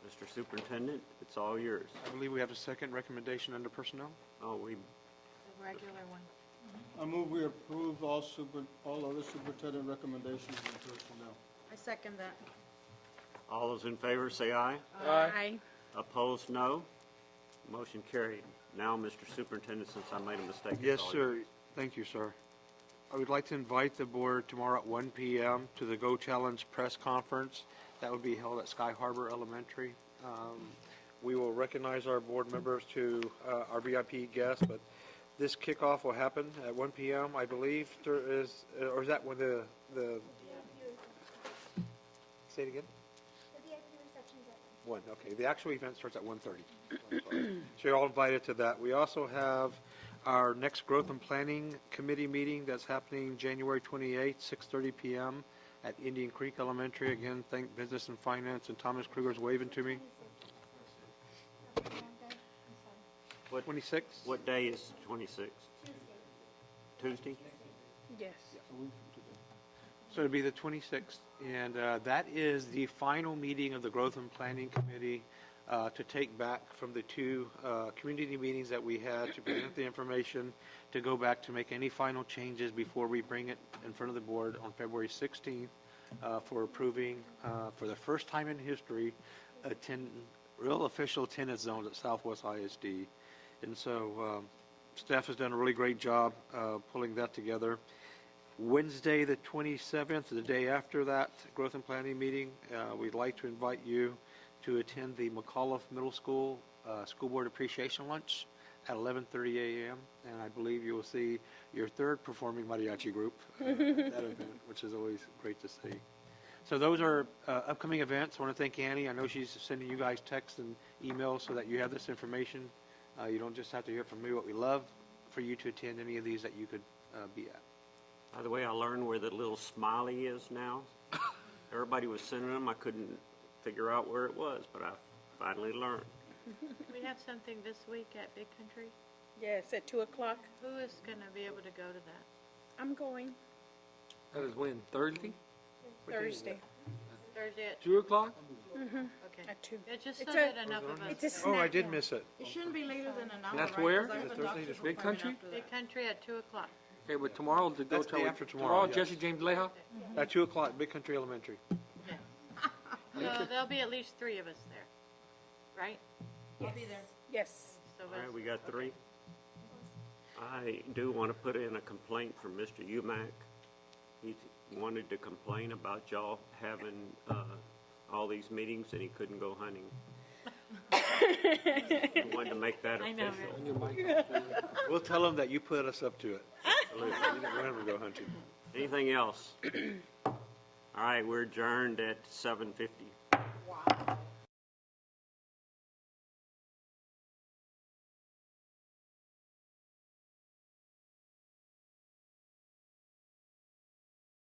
Mr. Superintendent, it's all yours. I believe we have a second recommendation under personnel. Oh, we, The regular one. I move we approve all other superintendent recommendations and personnel. I second that. all those in favor say aye. Aye. Opposed, no. Motion carried. Now, Mr. Superintendent, since I made a mistake. it's Yes, all sir. Thank you, sir. I would like to invite the board tomorrow at 1 p.m. to the Go Challenge press conference. That will be held at Sky Harbor Elementary. We will recognize our board members to our VIP guests, but this kickoff will happen at 1 p.m. I believe there is, or is that when the say it again? The VIP reception's at 1, okay. The actual event starts at 1:30. So you're all invited to that. We also have our next Growth and Planning Committee meeting that's happening January 28th, 6:30 p.m. at Indian Creek Elementary. Again, thank Business and Finance, and Thomas Kruger's waving to me. What, 26th? What day is 26? Tuesday? Yes. So it'll be the 26th, and that is the final meeting of the Growth and Planning Committee to take back from the two community meetings that we had to present the information, to go back to make any final changes before we bring it in front of the board on February 16th for approving, for the first time in history, real official attendance zones at Southwest ISD. And so staff has done a really great job pulling that together. Wednesday, the 27th, the day after that Growth and Planning meeting, we'd like to invite you to attend the McAuliffe Middle School School Board Appreciation Lunch at 11:30 a.m. And I believe you will see your third performing mariachi group at that event, which is always great to see. So those are upcoming events. I want to thank Annie. I know she's sending you guys texts and emails so that you have this information. You don't just have to hear from me. What we love for you to attend any of these that you could be at. By the way, I learned where the little smiley is now. Everybody was sending them. I couldn't figure out where it was, but I finally learned. We have something this week at Big Country. Yes, at 2 o'clock. Who is going to be able to go to that? I'm going That is when? Thursday? Thursday. Thursday at 2 o'clock? Mm-hmm. Okay. At 2. Yeah, just so It's that enough of us. It's a snack. Oh, I did miss it. It shouldn't be later than an hour, That's right? where? 'Cause I have a Thursday doctor's this Big appointment Country? after that. Big Country at 2 o'clock. Okay, but tomorrow the That's go day to after tomorrow, yes. Jesse James Leha? At 2 o'clock, Big Country Elementary. So there'll be at least 3 of us there, right? I'll be there. Yes. So All right, we got 3. I do want to put in a complaint from Mr. Umack. He wanted to complain about y'all having all these meetings and he couldn't go hunting. He wanted to make that I know, official. We'll tell them that you put us up to it. Absolutely. You don't want them to go hunting. Anything else? All right, we're adjourned at 7:50.